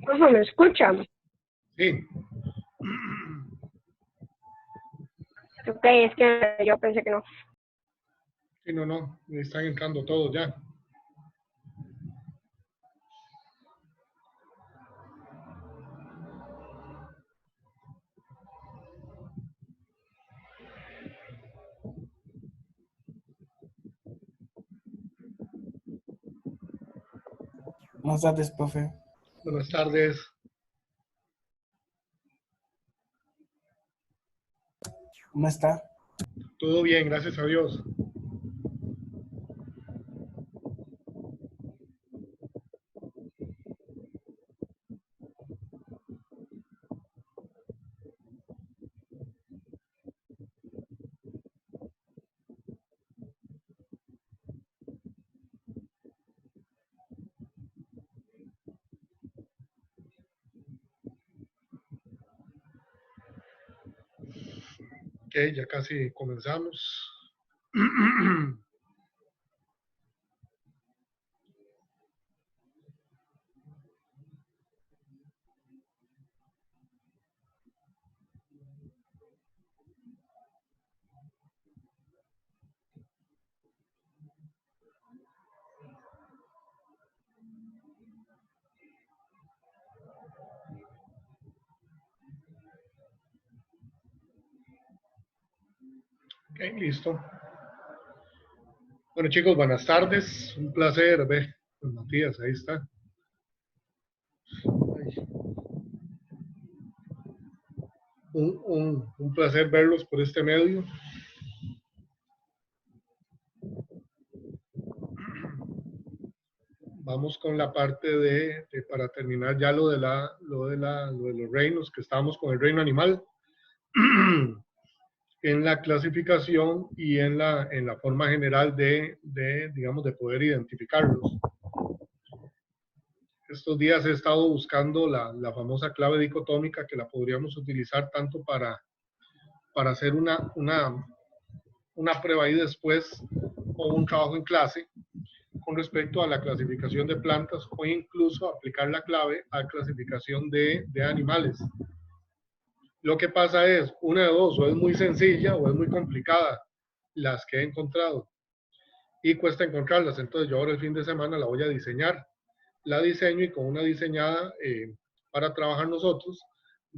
Ojo, ¿me escuchan? Sí. Ok, es que yo pensé que no. Sí, no, están entrando todos ya. Buenas tardes, profe. Buenas tardes. ¿Cómo está? Todo bien, gracias a Dios. Ok, ya casi comenzamos. Ok, listo. Bueno, chicos, buenas tardes. Un placer ver. Matías, ahí está. Un placer verlos por este medio. Vamos con la parte para terminar ya lo de los reinos, que estábamos con el reino animal, en la clasificación y en la forma general digamos, de poder identificarlos. Estos días he estado buscando la famosa clave dicotómica, que la podríamos utilizar tanto para hacer una prueba y después, o un trabajo en clase, con respecto a la clasificación de plantas, o incluso aplicar la clave a clasificación de animales. Lo que pasa es, una de dos, o es muy sencilla o es muy complicada las que he encontrado, y cuesta encontrarlas. Entonces yo ahora el fin de semana la voy a diseñar. La diseño, y con una diseñada para trabajar nosotros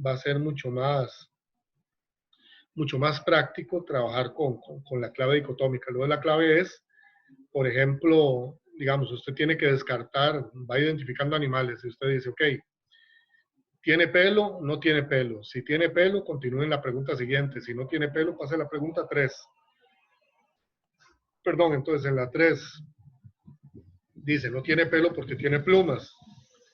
va a ser mucho más práctico trabajar con la clave dicotómica. Luego la clave es, por ejemplo, digamos, usted tiene que descartar, va identificando animales, y usted dice, ok, ¿tiene pelo? No tiene pelo. Si tiene pelo, continúe en la pregunta siguiente. Si no tiene pelo, pase a la pregunta 3. Perdón, entonces en la 3 dice, no tiene pelo porque tiene plumas.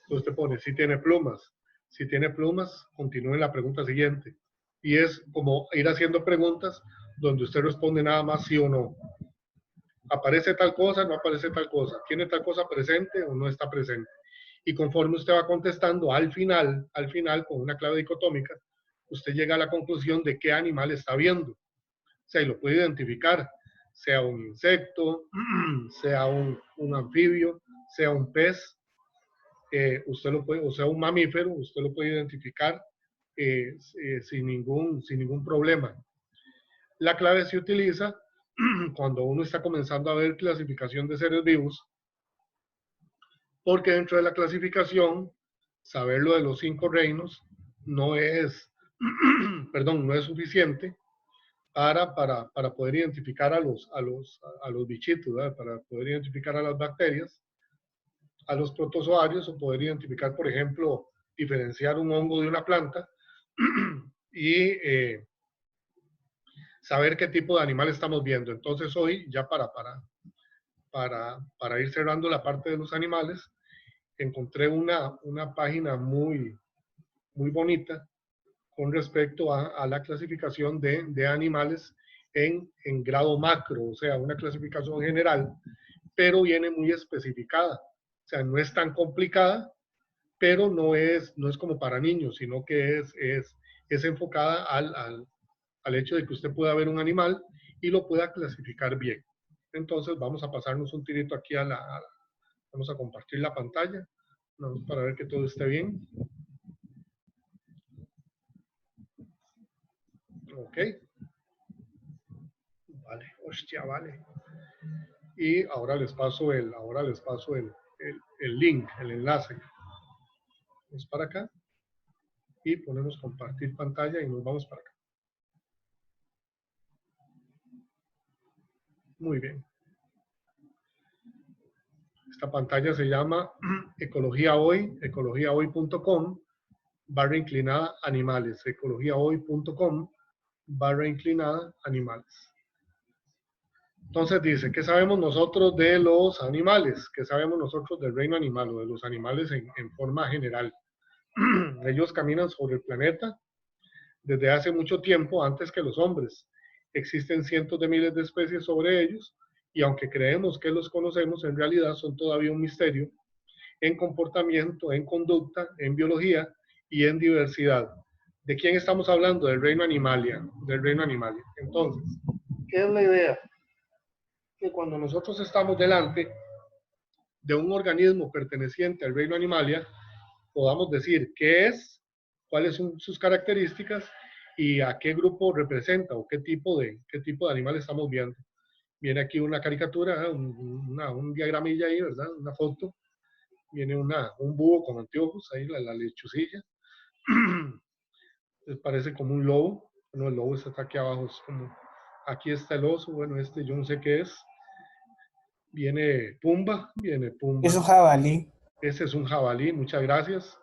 Entonces usted pone, si tiene plumas. Si tiene plumas, continúe en la pregunta siguiente. Y es como ir haciendo preguntas donde usted responde nada más sí o no. ¿Aparece tal cosa? ¿No aparece tal cosa? ¿Tiene tal cosa presente o no está presente? Y conforme usted va contestando, al final, con una clave dicotómica, usted llega a la conclusión de qué animal está viendo. O sea, y lo puede identificar, sea un insecto, sea un anfibio, sea un pez, usted lo puede, o sea un mamífero, usted lo puede identificar sin ningún problema. La clave se utiliza cuando uno está comenzando a ver clasificación de seres vivos, porque dentro de la clasificación, saber lo de los 5 reinos no es, no es suficiente para poder identificar a los bichitos, ¿verdad? Para poder identificar a las bacterias, a los protozoarios, o poder identificar, por ejemplo, diferenciar un hongo de una planta y saber qué tipo de animal estamos viendo. Entonces hoy, ya para ir cerrando la parte de los animales, encontré una página muy bonita con respecto a la clasificación de animales en grado macro, o sea, una clasificación general, pero viene muy especificada. O sea, no es tan complicada, pero no es como para niños, sino que es enfocada al hecho de que usted pueda ver un animal y lo pueda clasificar bien. Entonces vamos a pasarnos un tirito aquí vamos a compartir la pantalla Vamos para ver que todo esté bien. Ok. Vale, hostia, vale. Y ahora les paso el link, el enlace. Vamos para acá y ponemos compartir pantalla y nos vamos para acá. Muy bien. Esta pantalla se llama Ecología Hoy, ecologiahoy.com/inclinada animales, ecologiahoy.com/inclinada animales. Entonces dice, ¿qué sabemos nosotros de los animales? ¿Qué sabemos nosotros del reino animal o de los animales en forma general? Ellos caminan sobre el planeta desde hace mucho tiempo, antes que los hombres. Existen cientos de miles de especies sobre ellos, y aunque creemos que los conocemos, en realidad son todavía un misterio en comportamiento, en conducta, en biología y en diversidad. ¿De quién estamos hablando? Del reino animalia, del reino animalia. Entonces, ¿qué es la idea? Que cuando nosotros estamos delante de un organismo perteneciente al reino animalia, podamos decir qué es, cuáles son sus características y a qué grupo representa o qué tipo de animal estamos viendo. Viene aquí una caricatura, un diagramilla ahí, ¿verdad? Una foto. Viene un búho con anteojos, ahí la lechucilla. Parece como un lobo. Bueno, el lobo está aquí abajo, es como, aquí está el oso, bueno, este yo no sé qué es. Viene Pumba. Es un jabalí. Ese es un jabalí, muchas gracias.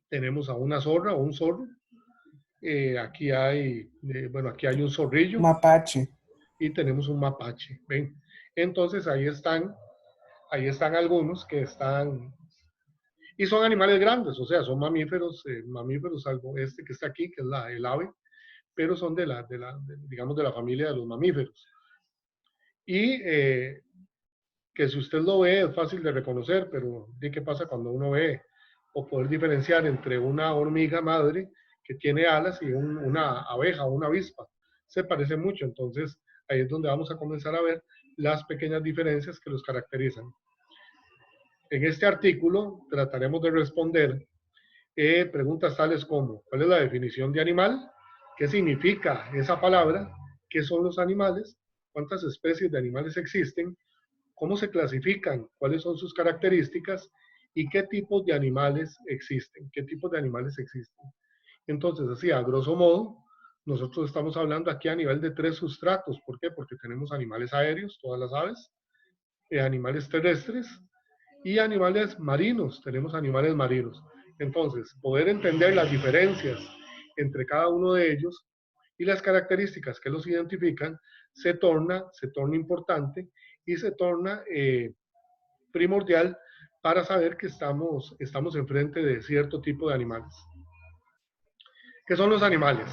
Tenemos a una zorra o un zorro. Aquí hay un zorrillo. Mapache. Y tenemos un mapache. ¿Ven? Entonces ahí están algunos que están, y son animales grandes, o sea, son mamíferos, salvo este que está aquí, que es el ave, pero son digamos, de la familia de los mamíferos. Y que si usted lo ve es fácil de reconocer, pero ¿qué pasa cuando uno ve o poder diferenciar entre una hormiga madre que tiene alas y una abeja o una avispa? Se parece mucho, entonces ahí es donde vamos a comenzar a ver las pequeñas diferencias que los caracterizan. En este artículo trataremos de responder preguntas tales como: ¿cuál es la definición de animal? ¿Qué significa esa palabra? ¿Qué son los animales? ¿Cuántas especies de animales existen? ¿Cómo se clasifican? ¿Cuáles son sus características? ¿Y qué tipos de animales existen? ¿Qué tipos de animales existen? Entonces, así, a grosso modo, nosotros estamos hablando aquí a nivel de 3 sustratos. ¿Por qué? Porque tenemos animales aéreos, todas las aves, animales terrestres y animales marinos. Tenemos animales marinos. Entonces, poder entender las diferencias entre cada uno de ellos y las características que los identifican se torna importante y se torna primordial para saber que estamos enfrente de cierto tipo de animales. ¿Qué son los animales?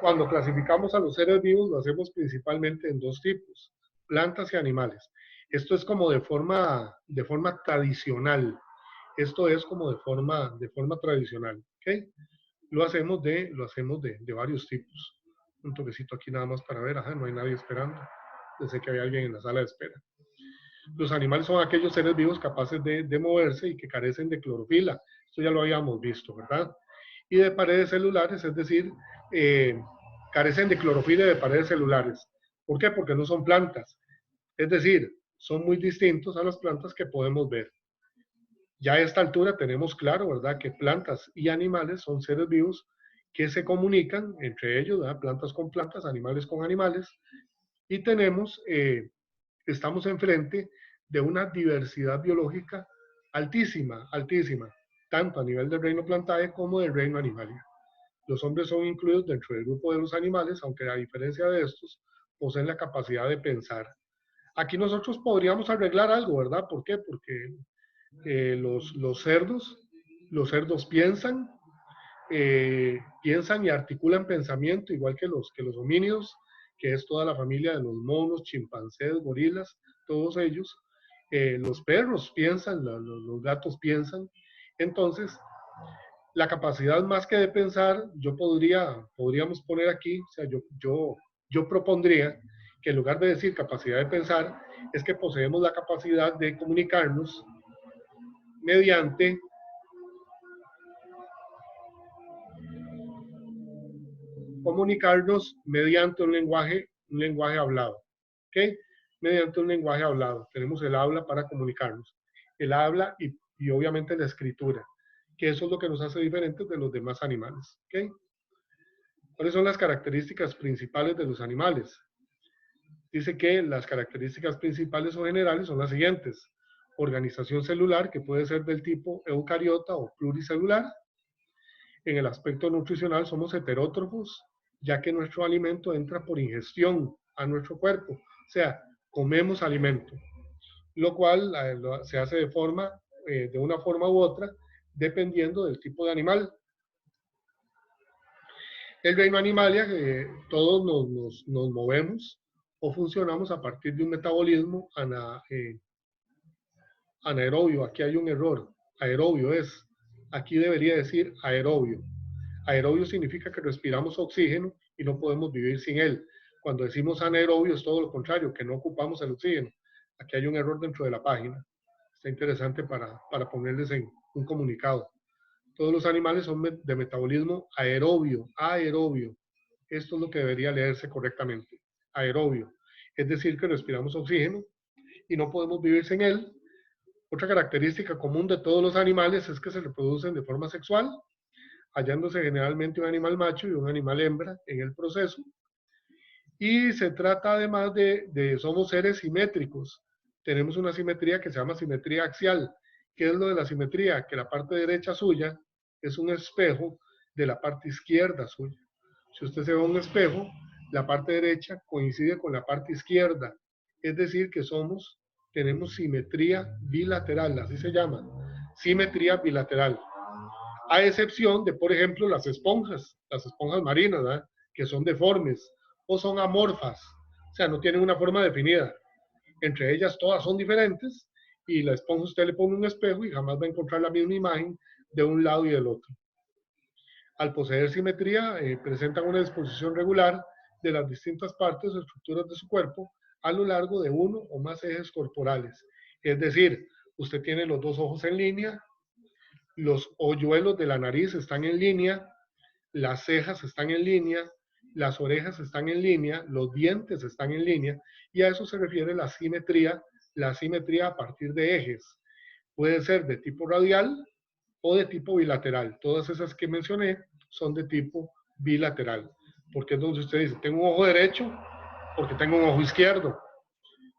Cuando clasificamos a los seres vivos lo hacemos principalmente en 2 tipos, plantas y animales. Esto es como de forma tradicional. Esto es como de forma tradicional, ¿ok? Lo hacemos de varios tipos. Un toquecito aquí nada más para ver, no hay nadie esperando. Pensé que había alguien en la sala de espera. Los animales son aquellos seres vivos capaces de moverse y que carecen de clorofila. Esto ya lo habíamos visto, ¿verdad? Y de paredes celulares, es decir, carecen de clorofila y de paredes celulares. ¿Por qué? Porque no son plantas. Es decir, son muy distintos a las plantas que podemos ver. Ya a esta altura tenemos claro, ¿verdad?, que plantas y animales son seres vivos que se comunican entre ellos, ¿verdad?, plantas con plantas, animales con animales, y estamos enfrente de una diversidad biológica altísima, tanto a nivel del reino plantae como del reino animalia. Los hombres son incluidos dentro del grupo de los animales, aunque a diferencia de estos, poseen la capacidad de pensar. Aquí nosotros podríamos arreglar algo, ¿verdad? ¿Por qué? Porque los cerdos piensan y articulan pensamiento, igual que los homínidos, que es toda la familia de los monos, chimpancés, gorilas, todos ellos. Los perros piensan, los gatos piensan. Entonces, la capacidad más que de pensar, podríamos poner aquí, o sea, yo propondría que en lugar de decir capacidad de pensar, es que poseemos la capacidad de comunicarnos mediante comunicarnos mediante un lenguaje hablado. ¿Ok? Mediante un lenguaje hablado. Tenemos el habla para comunicarnos. El habla y obviamente la escritura, que eso es lo que nos hace diferentes de los demás animales. ¿Ok? ¿Cuáles son las características principales de los animales? Dice que las características principales o generales son las siguientes. Organización celular, que puede ser del tipo eucariota o pluricelular. En el aspecto nutricional somos heterótrofos, ya que nuestro alimento entra por ingestión a nuestro cuerpo. O sea, comemos alimento, lo cual se hace de una forma u otra, dependiendo del tipo de animal. El reino animalia, todos nos movemos o funcionamos a partir de un metabolismo anaerobio. Aquí hay un error. Aerobio es, aquí debería decir aerobio. Aerobio significa que respiramos oxígeno y no podemos vivir sin él. Cuando decimos anaerobio es todo lo contrario, que no ocupamos el oxígeno. Aquí hay un error dentro de la página. Está interesante para ponerles en un comunicado. Todos los animales son de metabolismo aerobio, aerobio. Esto es lo que debería leerse correctamente, aerobio. Es decir, que respiramos oxígeno y no podemos vivir sin él. Otra característica común de todos los animales es que se reproducen de forma sexual, hallándose generalmente un animal macho y un animal hembra en el proceso. Y se trata además somos seres simétricos. Tenemos una simetría que se llama simetría axial. ¿Qué es lo de la simetría? Que la parte derecha suya es un espejo de la parte izquierda suya. Si usted se ve un espejo, la parte derecha coincide con la parte izquierda. Es decir, que tenemos simetría bilateral, así se llama. Simetría bilateral. A excepción de, por ejemplo, las esponjas marinas, ¿verdad? Que son deformes o son amorfas. O sea, no tienen una forma definida. Entre ellas todas son diferentes y la esponja usted le pone un espejo y jamás va a encontrar la misma imagen de un lado y del otro. Al poseer simetría, presentan una disposición regular de las distintas partes o estructuras de su cuerpo a lo largo de uno o más ejes corporales. Es decir, usted tiene los dos ojos en línea, los hoyuelos de la nariz están en línea, las cejas están en línea, las orejas están en línea, los dientes están en línea, y a eso se refiere la simetría a partir de ejes. Puede ser de tipo radial o de tipo bilateral. Todas esas que mencioné son de tipo bilateral. Porque es donde usted dice, tengo un ojo derecho porque tengo un ojo izquierdo.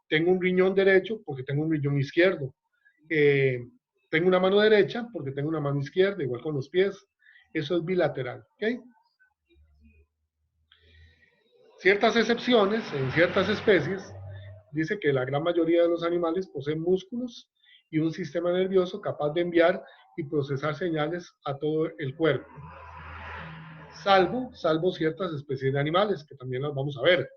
Tengo un riñón derecho porque tengo un riñón izquierdo. Tengo una mano derecha porque tengo una mano izquierda, igual con los pies. Eso es bilateral. ¿Okay? Ciertas excepciones, en ciertas especies, dice que la gran mayoría de los animales poseen músculos y un sistema nervioso capaz de enviar y procesar señales a todo el cuerpo. Salvo ciertas especies de animales, que también las vamos a ver.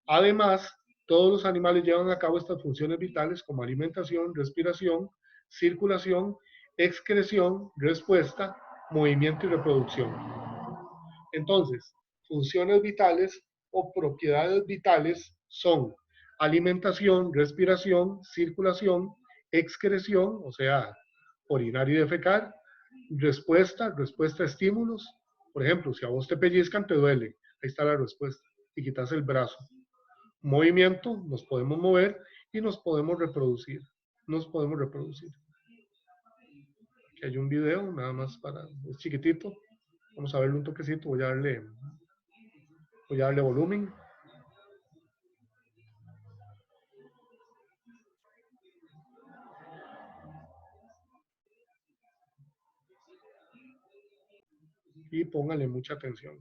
Además, todos los animales llevan a cabo estas funciones vitales como alimentación, respiración, circulación, excreción, respuesta, movimiento y reproducción. Entonces, funciones vitales o propiedades vitales son alimentación, respiración, circulación, excreción, o sea, orinar y defecar, respuesta a estímulos. Por ejemplo, si a vos te pellizcan, te duele. Ahí está la respuesta. Y quitas el brazo. Movimiento, nos podemos mover y nos podemos reproducir. Aquí hay un video, nada más es chiquitito. Vamos a verle un toquecito, voy a darle volumen. Y póngale mucha atención.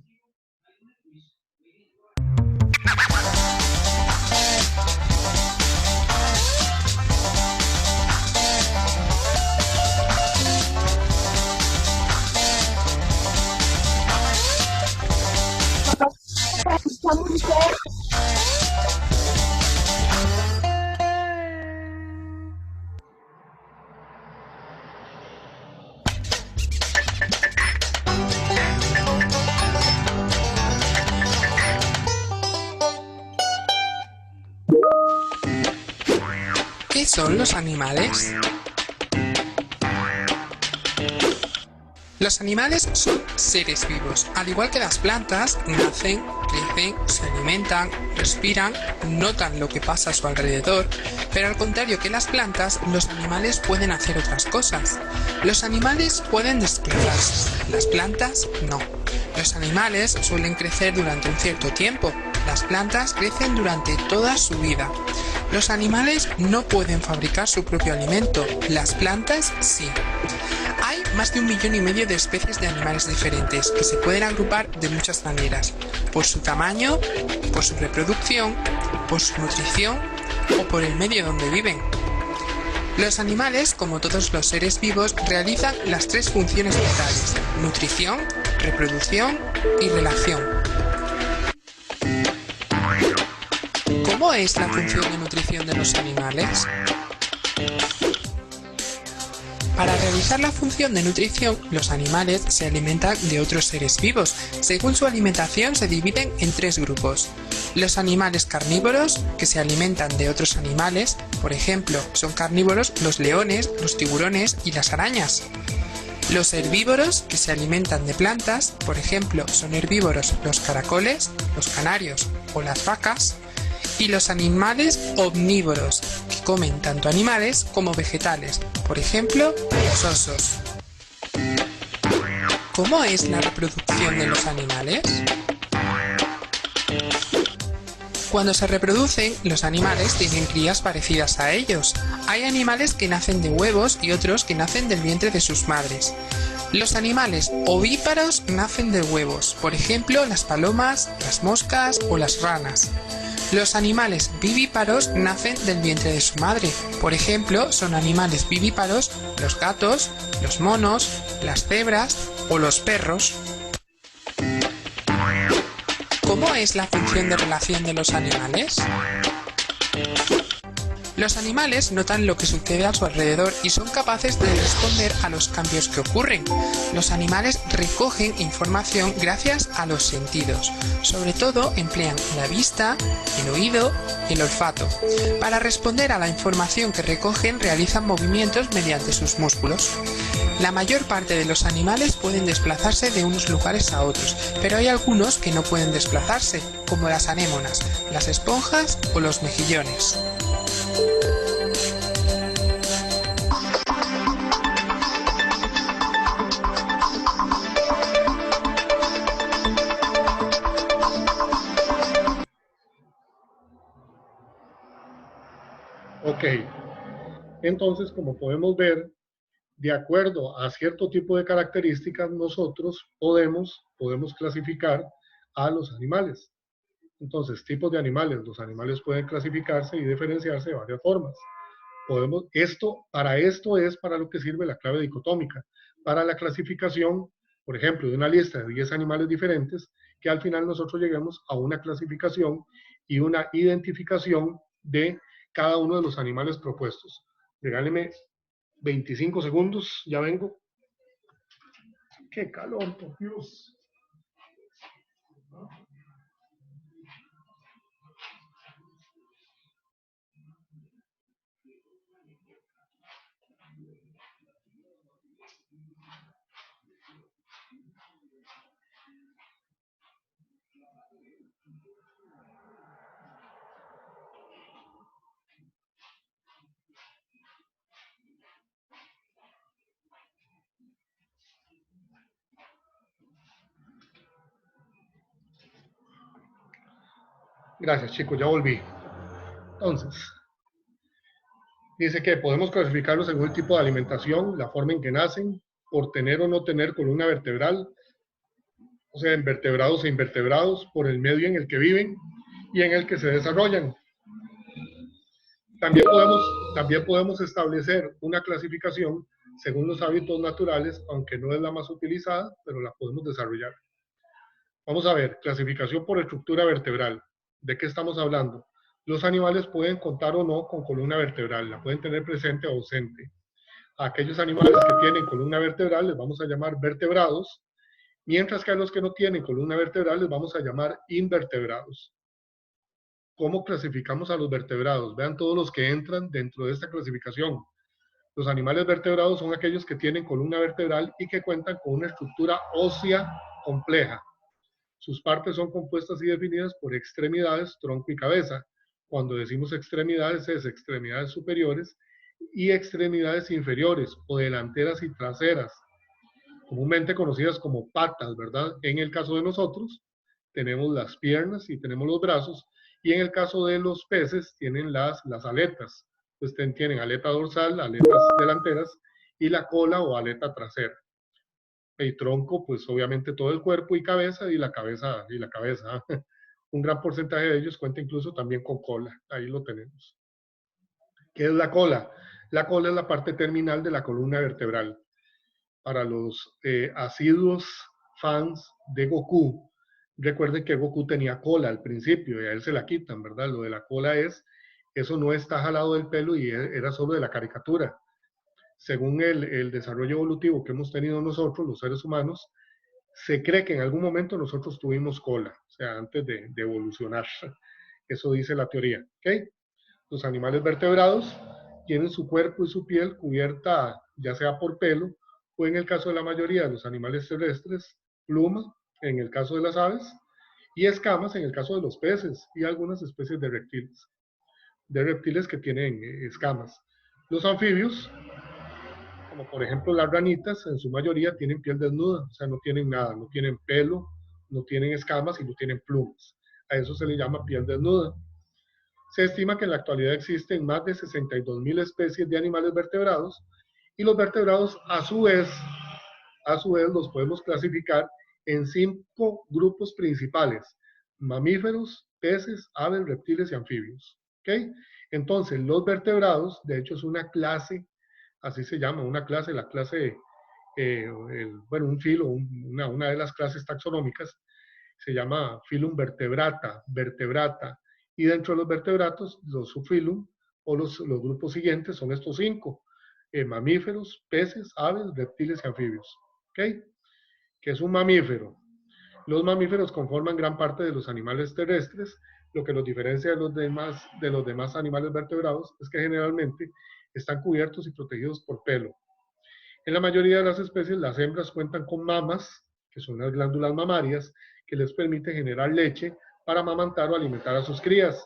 ¿Qué son los animales? Los animales son seres vivos. Al igual que las plantas, nacen, crecen, se alimentan, respiran, notan lo que pasa a su alrededor, pero al contrario que las plantas, los animales pueden hacer otras cosas. Los animales pueden desplazarse, las plantas no. Los animales suelen crecer durante un cierto tiempo, las plantas crecen durante toda su vida. Los animales no pueden fabricar su propio alimento, las plantas sí. Hay más de 1,5 millones de especies de animales diferentes que se pueden agrupar de muchas maneras, por su tamaño, por su reproducción, por su nutrición o por el medio donde viven. Los animales, como todos los seres vivos, realizan las 3 funciones vitales: nutrición, reproducción y relación. ¿Cómo es la función de nutrición de los animales? Para realizar la función de nutrición, los animales se alimentan de otros seres vivos. Según su alimentación, se dividen en 3 grupos. Los animales carnívoros, que se alimentan de otros animales, por ejemplo, son carnívoros los leones, los tiburones y las arañas. Los herbívoros, que se alimentan de plantas, por ejemplo, son herbívoros los caracoles, los canarios o las vacas. Y los animales omnívoros, que comen tanto animales como vegetales, por ejemplo, los osos. ¿Cómo es la reproducción de los animales? Cuando se reproducen, los animales tienen crías parecidas a ellos. Hay animales que nacen de huevos y otros que nacen del vientre de sus madres. Los animales ovíparos nacen de huevos, por ejemplo, las palomas, las moscas o las ranas. Los animales vivíparos nacen del vientre de su madre. Por ejemplo, son animales vivíparos los gatos, los monos, las cebras o los perros. ¿Cómo es la función de relación de los animales? Los animales notan lo que sucede a su alrededor y son capaces de responder a los cambios que ocurren. Los animales recogen información gracias a los sentidos. Sobre todo emplean la vista, el oído y el olfato. Para responder a la información que recogen realizan movimientos mediante sus músculos. La mayor parte de los animales pueden desplazarse de unos lugares a otros, pero hay algunos que no pueden desplazarse, como las anémonas, las esponjas o los mejillones. Ok, entonces como podemos ver, de acuerdo a cierto tipo de características, nosotros podemos clasificar a los animales. Entonces, tipos de animales. Los animales pueden clasificarse y diferenciarse de varias formas. Para esto es para lo que sirve la clave dicotómica, para la clasificación, por ejemplo, de una lista de 10 animales diferentes, que al final nosotros lleguemos a una clasificación y una identificación de cada uno de los animales propuestos. Regálenme 25 segundos, ya vengo. ¡Qué calor, por Dios! Gracias, chicos, ya volví. Entonces, dice que podemos clasificarlos según el tipo de alimentación, la forma en que nacen, por tener o no tener columna vertebral, o sea, en vertebrados e invertebrados, por el medio en el que viven y en el que se desarrollan. También podemos establecer una clasificación según los hábitos naturales, aunque no es la más utilizada, pero la podemos desarrollar. Vamos a ver, clasificación por estructura vertebral. ¿De qué estamos hablando? Los animales pueden contar o no con columna vertebral, la pueden tener presente o ausente. A aquellos animales que tienen columna vertebral les vamos a llamar vertebrados, mientras que a los que no tienen columna vertebral les vamos a llamar invertebrados. ¿Cómo clasificamos a los vertebrados? Vean todos los que entran dentro de esta clasificación. Los animales vertebrados son aquellos que tienen columna vertebral y que cuentan con una estructura ósea compleja. Sus partes son compuestas y definidas por extremidades, tronco y cabeza. Cuando decimos extremidades, es extremidades superiores y extremidades inferiores o delanteras y traseras, comúnmente conocidas como patas, ¿verdad? En el caso de nosotros, tenemos las piernas y tenemos los brazos, y en el caso de los peces, tienen las aletas. Entonces tienen aleta dorsal, aletas delanteras, y la cola o aleta trasera. El tronco, pues obviamente todo el cuerpo y la cabeza. Un gran porcentaje de ellos cuenta incluso también con cola. Ahí lo tenemos. ¿Qué es la cola? La cola es la parte terminal de la columna vertebral. Para los asiduos fans de Goku, recuerden que Goku tenía cola al principio y a él se la quitan, ¿verdad? Lo de la cola eso no está jalado del pelo y era solo de la caricatura. Según el desarrollo evolutivo que hemos tenido nosotros, los seres humanos, se cree que en algún momento nosotros tuvimos cola, o sea, antes de evolucionar. Eso dice la teoría, ¿ok? Los animales vertebrados tienen su cuerpo y su piel cubierta ya sea por pelo o en el caso de la mayoría de los animales terrestres, pluma, en el caso de las aves, y escamas en el caso de los peces y algunas especies de reptiles que tienen escamas. Los anfibios, como por ejemplo las ranitas, en su mayoría tienen piel desnuda, o sea, no tienen nada, no tienen pelo, no tienen escamas y no tienen plumas. A eso se le llama piel desnuda. Se estima que en la actualidad existen más de 62.000 especies de animales vertebrados y los vertebrados a su vez los podemos clasificar en 5 grupos principales: mamíferos, peces, aves, reptiles y anfibios. ¿Okay? Entonces, los vertebrados, de hecho es una clase, así se llama, una clase, la clase, un filo, una de las clases taxonómicas, se llama Phylum Vertebrata, y dentro de los vertebratos, los subphylum o los grupos siguientes son estos 5, mamíferos, peces, aves, reptiles y anfibios. ¿Ok? ¿Qué es un mamífero? Los mamíferos conforman gran parte de los animales terrestres. Lo que los diferencia de los demás animales vertebrados es que generalmente están cubiertos y protegidos por pelo. En la mayoría de las especies, las hembras cuentan con mamas, que son las glándulas mamarias, que les permiten generar leche para amamantar o alimentar a sus crías,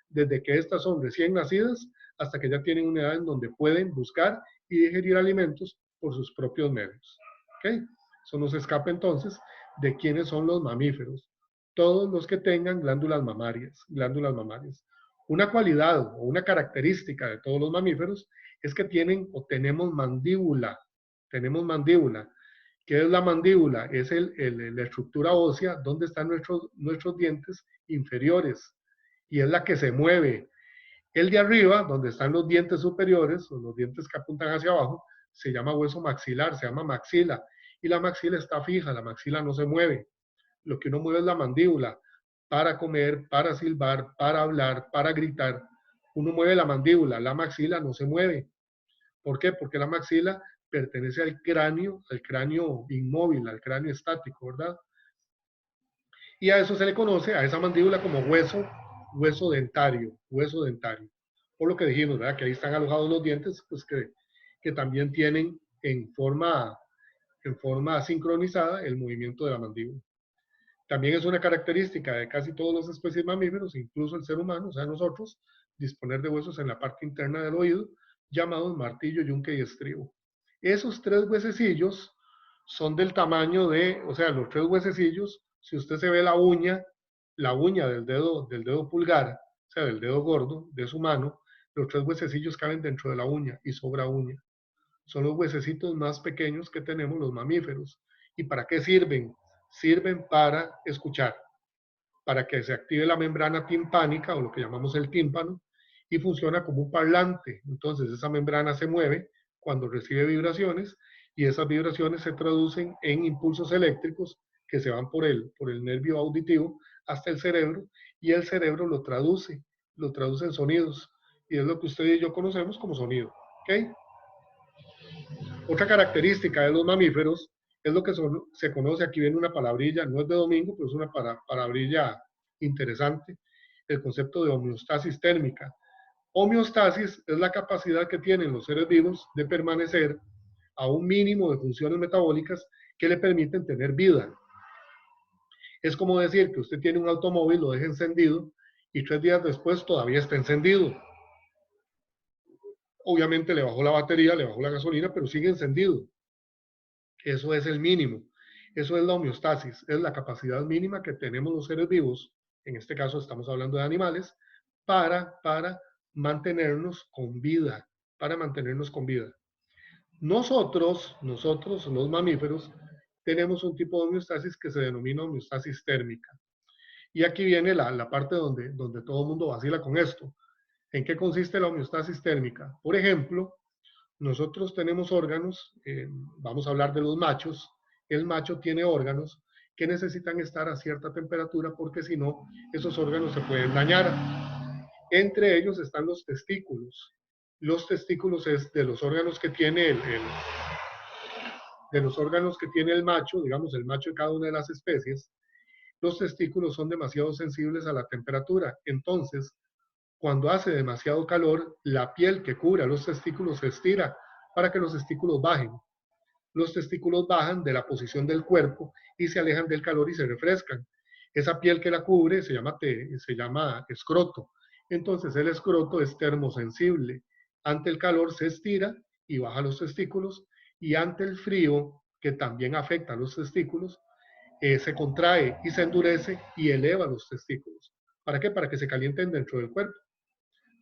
desde que estas son recién nacidas hasta que ya tienen una edad en donde pueden buscar y digerir alimentos por sus propios medios. ¿Okay? Eso nos escapa entonces de quiénes son los mamíferos. Todos los que tengan glándulas mamarias. Una cualidad o una característica de todos los mamíferos es que tienen o tenemos mandíbula. ¿Qué es la mandíbula? Es la estructura ósea donde están nuestros dientes inferiores y es la que se mueve. El de arriba, donde están los dientes superiores o los dientes que apuntan hacia abajo, se llama hueso maxilar, se llama maxila, y la maxila está fija, la maxila no se mueve. Lo que uno mueve es la mandíbula para comer, para silbar, para hablar, para gritar. Uno mueve la mandíbula, la maxila no se mueve. ¿Por qué? Porque la maxila pertenece al cráneo inmóvil, al cráneo estático, ¿verdad? Y a eso se le conoce, a esa mandíbula, como hueso dentario. Por lo que dijimos, ¿verdad? Que ahí están alojados los dientes, pues que también tienen en forma sincronizada el movimiento de la mandíbula. También es una característica de casi todas las especies de mamíferos, incluso el ser humano, o sea, nosotros, disponer de huesos en la parte interna del oído, llamados martillo, yunque y estribo. Esos 3 huesecillos son del tamaño o sea, los 3 huesecillos, si usted se ve la uña del dedo pulgar, o sea, del dedo gordo de su mano, los 3 huesecillos caben dentro de la uña y sobra uña. Son los huesecitos más pequeños que tenemos los mamíferos. ¿Y para qué sirven? Sirven para escuchar, para que se active la membrana timpánica, o lo que llamamos el tímpano, y funciona como un parlante. Entonces esa membrana se mueve cuando recibe vibraciones, y esas vibraciones se traducen en impulsos eléctricos que se van por el nervio auditivo hasta el cerebro, y el cerebro lo traduce en sonidos, y es lo que usted y yo conocemos como sonido. ¿Okay? Otra característica de los mamíferos es lo que se conoce, aquí viene una palabrilla, no es de domingo, pero es una palabrilla interesante, el concepto de homeostasis térmica. Homeostasis es la capacidad que tienen los seres vivos de permanecer a un mínimo de funciones metabólicas que le permiten tener vida. Es como decir que usted tiene un automóvil, lo deja encendido y 3 días después todavía está encendido. Obviamente le bajó la batería, le bajó la gasolina, pero sigue encendido. Eso es el mínimo. Eso es la homeostasis. Es la capacidad mínima que tenemos los seres vivos, en este caso estamos hablando de animales, para mantenernos con vida. Para mantenernos con vida. Nosotros, los mamíferos, tenemos un tipo de homeostasis que se denomina homeostasis térmica. Y aquí viene la parte donde todo el mundo vacila con esto. ¿En qué consiste la homeostasis térmica? Por ejemplo, nosotros tenemos órganos, vamos a hablar de los machos, el macho tiene órganos que necesitan estar a cierta temperatura porque si no, esos órganos se pueden dañar. Entre ellos están los testículos. Los testículos es de los órganos que tiene el macho, digamos el macho de cada una de las especies. Los testículos son demasiado sensibles a la temperatura. Entonces, cuando hace demasiado calor, la piel que cubre a los testículos se estira para que los testículos bajen. Los testículos bajan de la posición del cuerpo y se alejan del calor y se refrescan. Esa piel que la cubre se llama escroto. Entonces el escroto es termosensible. Ante el calor se estira y baja los testículos, y ante el frío, que también afecta a los testículos, se contrae y se endurece y eleva los testículos. ¿Para qué? Para que se calienten dentro del cuerpo,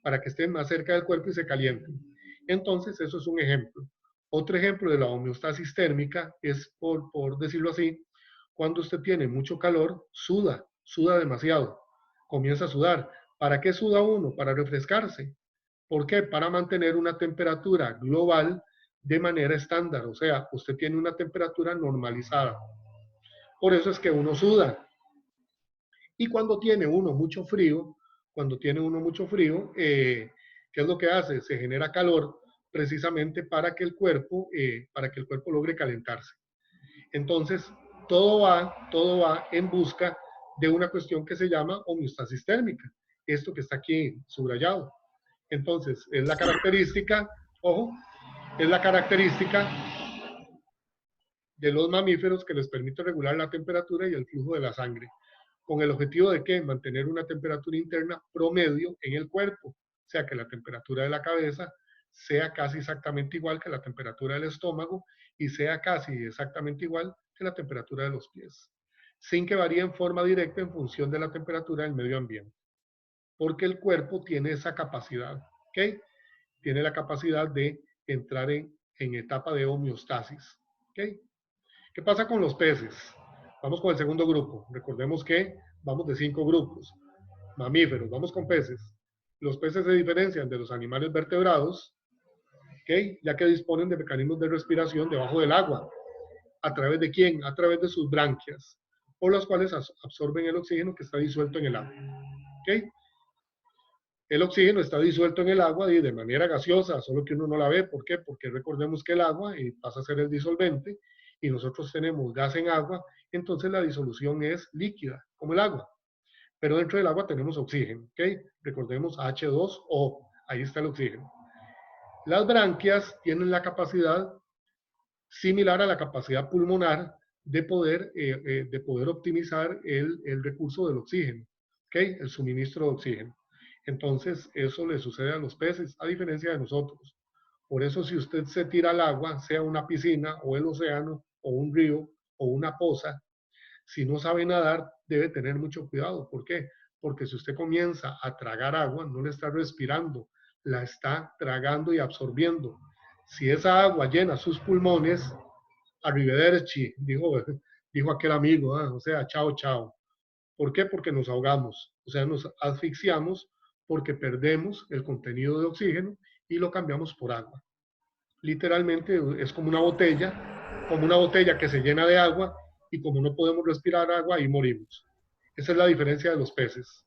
para que estén más cerca del cuerpo y se calienten. Entonces, eso es un ejemplo. Otro ejemplo de la homeostasis térmica es, por decirlo así, cuando usted tiene mucho calor, suda demasiado, comienza a sudar. ¿Para qué suda uno? Para refrescarse. ¿Por qué? Para mantener una temperatura global de manera estándar, o sea, usted tiene una temperatura normalizada. Por eso es que uno suda. Y cuando tiene uno mucho frío, ¿qué es lo que hace? Se genera calor precisamente para que el cuerpo logre calentarse. Entonces, todo va en busca de una cuestión que se llama homeostasis térmica. Esto que está aquí subrayado. Entonces, es la característica, ojo, es la característica de los mamíferos que les permite regular la temperatura y el flujo de la sangre. ¿Con el objetivo de qué? Mantener una temperatura interna promedio en el cuerpo. O sea, que la temperatura de la cabeza sea casi exactamente igual que la temperatura del estómago y sea casi exactamente igual que la temperatura de los pies, sin que varíe en forma directa en función de la temperatura del medio ambiente. Porque el cuerpo tiene esa capacidad, ¿ok? Tiene la capacidad de entrar en etapa de homeostasis, ¿ok? ¿Qué pasa con los peces? Vamos con el segundo grupo. Recordemos que vamos de 5 grupos. Mamíferos, vamos con peces. Los peces se diferencian de los animales vertebrados, ¿ok? Ya que disponen de mecanismos de respiración debajo del agua. ¿A través de quién? A través de sus branquias, por las cuales absorben el oxígeno que está disuelto en el agua, ¿ok? El oxígeno está disuelto en el agua y de manera gaseosa, solo que uno no la ve. ¿Por qué? Porque recordemos que el agua pasa a ser el disolvente y nosotros tenemos gas en agua, entonces la disolución es líquida, como el agua. Pero dentro del agua tenemos oxígeno, ¿ok? Recordemos H2O, ahí está el oxígeno. Las branquias tienen la capacidad similar a la capacidad pulmonar de poder optimizar el recurso del oxígeno, ¿ok? El suministro de oxígeno. Entonces, eso le sucede a los peces, a diferencia de nosotros. Por eso, si usted se tira al agua, sea una piscina o el océano o un río o una poza, si no sabe nadar, debe tener mucho cuidado. ¿Por qué? Porque si usted comienza a tragar agua, no la está respirando, la está tragando y absorbiendo. Si esa agua llena sus pulmones, arrivederci, dijo aquel amigo, o sea, chao, chao. ¿Por qué? Porque nos ahogamos, o sea, nos asfixiamos porque perdemos el contenido de oxígeno y lo cambiamos por agua. Literalmente es como una botella que se llena de agua y como no podemos respirar agua, ahí morimos. Esa es la diferencia de los peces.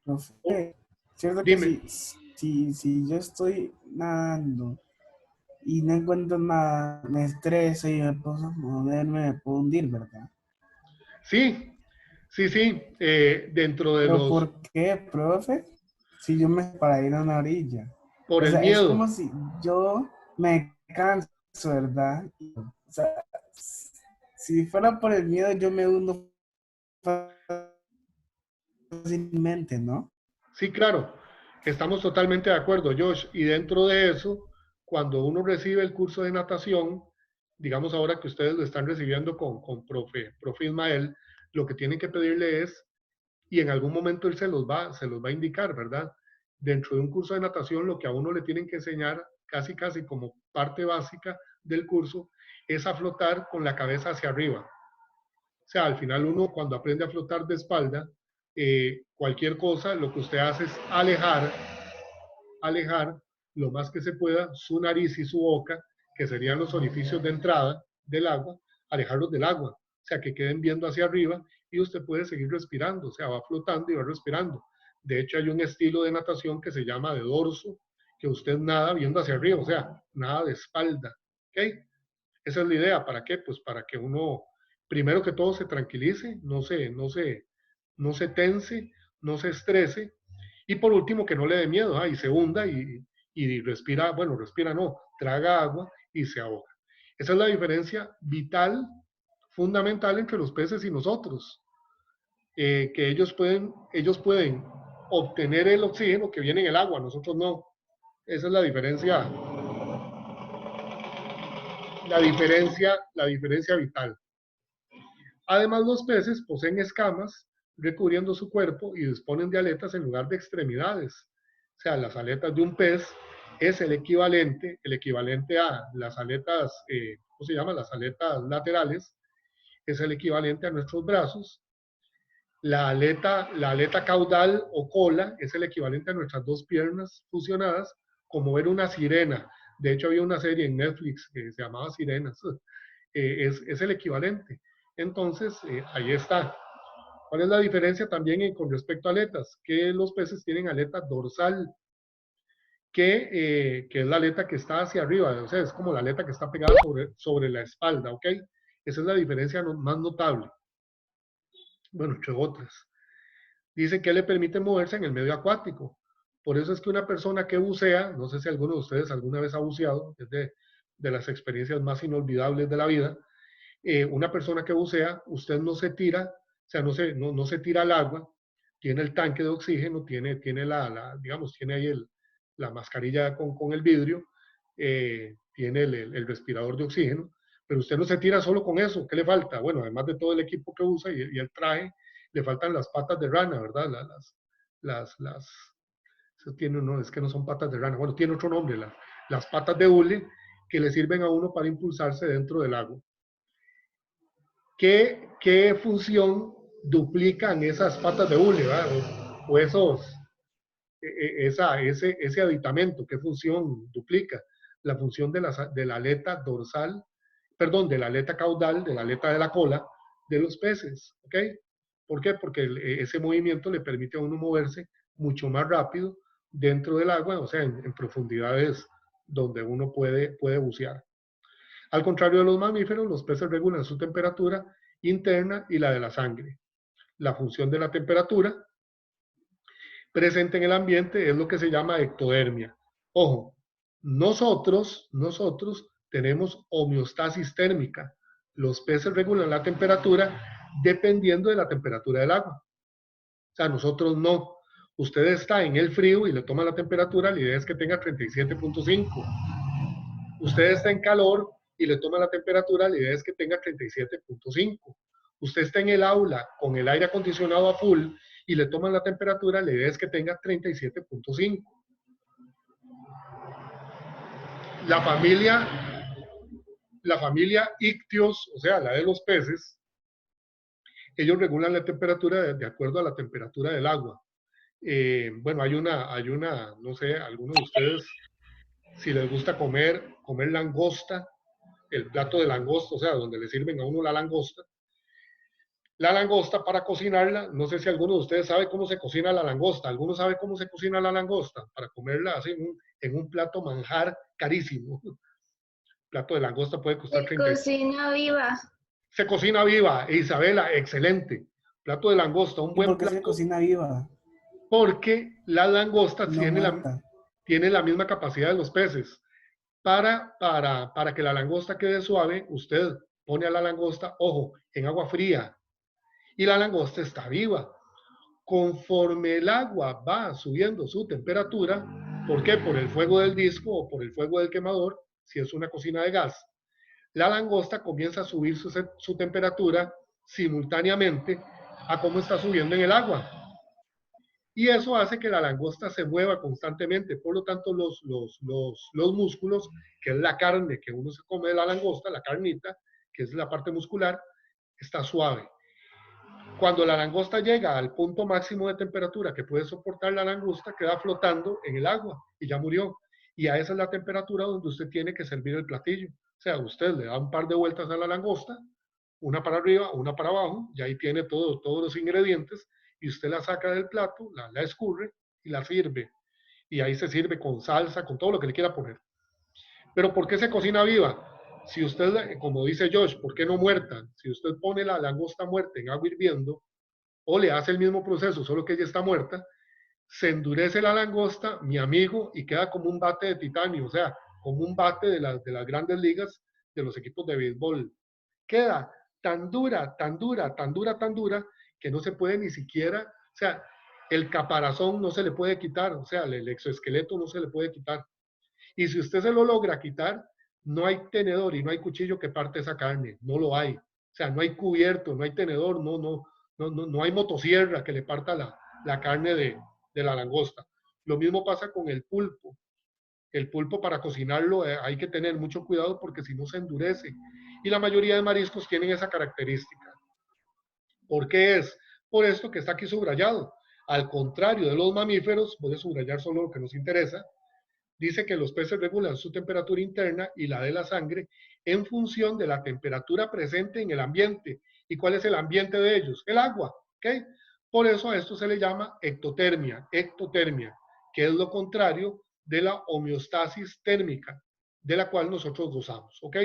Profe, cierto Dime. que si yo estoy nadando y no encuentro nada, me estreso y me puedo moverme, me puedo hundir, ¿verdad? Sí. Dentro de ¿Pero los... por qué, profe? si yo me para ir a una orilla. Por O el sea, es como miedo. si yo me canso, ¿verdad? O sea, si fuera por el miedo, yo me hundo fácilmente, ¿no? Sí, claro, estamos totalmente de acuerdo, Josh. Y dentro de eso, cuando uno recibe el curso de natación, digamos ahora que ustedes lo están recibiendo con profe Ismael, lo que tienen que pedirle es, y en algún momento él se los va a indicar, ¿verdad? Dentro de un curso de natación, lo que a uno le tienen que enseñar, casi casi como parte básica del curso, es a flotar con la cabeza hacia arriba. O sea, al final uno cuando aprende a flotar de espalda, cualquier cosa, lo que usted hace es alejar lo más que se pueda su nariz y su boca, que serían los orificios de entrada del agua, alejarlos del agua, o sea, que queden viendo hacia arriba y usted puede seguir respirando, o sea, va flotando y va respirando. De hecho, hay un estilo de natación que se llama de dorso, que usted nada viendo hacia arriba, o sea, nada de espalda, ¿ok? Esa es la idea, ¿para qué? Pues para que uno, primero que todo, se tranquilice, no se tense, no se estrese, y por último, que no le dé miedo, y se hunda y respira, bueno, respira no, traga agua y se ahoga. Esa es la diferencia vital, fundamental entre los peces y nosotros, que ellos pueden obtener el oxígeno que viene en el agua, nosotros no. Esa es la diferencia vital. Además, los peces poseen escamas recubriendo su cuerpo y disponen de aletas en lugar de extremidades. O sea, las aletas de un pez es el equivalente a las aletas, ¿cómo se llama? Las aletas laterales, es el equivalente a nuestros brazos. La aleta caudal o cola es el equivalente a nuestras dos piernas fusionadas, como ver una sirena. De hecho, había una serie en Netflix que se llamaba Sirenas. Es el equivalente. Entonces, ahí está. ¿Cuál es la diferencia también con respecto a aletas? Que los peces tienen aleta dorsal, que es la aleta que está hacia arriba, o sea, es como la aleta que está pegada sobre la espalda, ¿ok? Esa es la diferencia más notable. Bueno, entre otras. Dice que le permite moverse en el medio acuático. Por eso es que una persona que bucea, no sé si alguno de ustedes alguna vez ha buceado, es de las experiencias más inolvidables de la vida, una persona que bucea, usted no se tira, o sea, no se tira al agua, tiene el tanque de oxígeno, tiene digamos, tiene ahí la mascarilla con el vidrio, tiene el respirador de oxígeno, pero usted no se tira solo con eso. ¿Qué le falta? Bueno, además de todo el equipo que usa y el traje, le faltan las patas de rana, ¿verdad? Eso tiene no, es que no son patas de rana, bueno, tiene otro nombre, las patas de hule que le sirven a uno para impulsarse dentro del agua. ¿Qué función duplican esas patas de hule, o ese aditamento? ¿Qué función duplica? La función de la aleta dorsal, perdón, de la aleta caudal, de la aleta de la cola de los peces, ¿ok? ¿Por qué? Porque ese movimiento le permite a uno moverse mucho más rápido dentro del agua, o sea, en profundidades donde uno puede bucear. Al contrario de los mamíferos, los peces regulan su temperatura interna y la de la sangre. La función de la temperatura presente en el ambiente es lo que se llama ectodermia. Ojo, nosotros tenemos homeostasis térmica. Los peces regulan la temperatura dependiendo de la temperatura del agua. O sea, nosotros no. Usted está en el frío y le toma la temperatura, la idea es que tenga 37.5. Usted está en calor y le toma la temperatura, la idea es que tenga 37.5. Usted está en el aula con el aire acondicionado a full y le toman la temperatura, la idea es que tenga 37.5. La familia Ictios, o sea, la de los peces, ellos regulan la temperatura de acuerdo a la temperatura del agua. Bueno, hay una, no sé, algunos de ustedes, si les gusta comer langosta, el plato de langosta, o sea, donde le sirven a uno la langosta. La langosta para cocinarla, no sé si alguno de ustedes sabe cómo se cocina la langosta. ¿Alguno sabe cómo se cocina la langosta? Para comerla así en un plato manjar carísimo. Plato de langosta puede costar 30. Se cocina viva. Se cocina viva, Isabela, excelente. Plato de langosta, un ¿Y buen por qué plato. se cocina viva? Porque las langostas No tienen muerta. la misma capacidad de los peces. Para que la langosta quede suave, usted pone a la langosta, ojo, en agua fría y la langosta está viva. Conforme el agua va subiendo su temperatura, ¿por qué? Por el fuego del disco o por el fuego del quemador, si es una cocina de gas, la langosta comienza a subir su temperatura simultáneamente a cómo está subiendo en el agua. Y eso hace que la langosta se mueva constantemente. Por lo tanto, los músculos, que es la carne que uno se come de la langosta, la carnita, que es la parte muscular, está suave. Cuando la langosta llega al punto máximo de temperatura que puede soportar la langosta, queda flotando en el agua y ya murió. Y a esa es la temperatura donde usted tiene que servir el platillo. O sea, usted le da un par de vueltas a la langosta, una para arriba, una para abajo, y ahí tiene todos los ingredientes, y usted la saca del plato, la escurre y la sirve. Y ahí se sirve con salsa, con todo lo que le quiera poner. Pero ¿por qué se cocina viva? Si usted, como dice Josh, ¿por qué no muerta? Si usted pone la langosta muerta en agua hirviendo, o le hace el mismo proceso, solo que ella está muerta, se endurece la langosta, mi amigo, y queda como un bate de titanio, o sea, como un bate de las grandes ligas de los equipos de béisbol. Queda tan dura, tan dura, tan dura, tan dura, que no se puede ni siquiera, o sea, el caparazón no se le puede quitar, o sea, el exoesqueleto no se le puede quitar. Y si usted se lo logra quitar, no hay tenedor y no hay cuchillo que parte esa carne, no lo hay. O sea, no hay cubierto, no hay tenedor, no hay motosierra que le parta la carne de la langosta. Lo mismo pasa con el pulpo. El pulpo para cocinarlo hay que tener mucho cuidado porque si no se endurece. Y la mayoría de mariscos tienen esa característica. ¿Por qué es? Por esto que está aquí subrayado. Al contrario de los mamíferos, voy a subrayar solo lo que nos interesa, dice que los peces regulan su temperatura interna y la de la sangre en función de la temperatura presente en el ambiente. ¿Y cuál es el ambiente de ellos? El agua. ¿Okay? Por eso a esto se le llama ectotermia, que es lo contrario de la homeostasis térmica, de la cual nosotros gozamos. ¿Ok?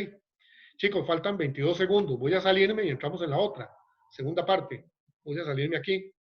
Chicos, faltan 22 segundos. Voy a salirme y entramos en la otra. Segunda parte. Voy a salirme aquí.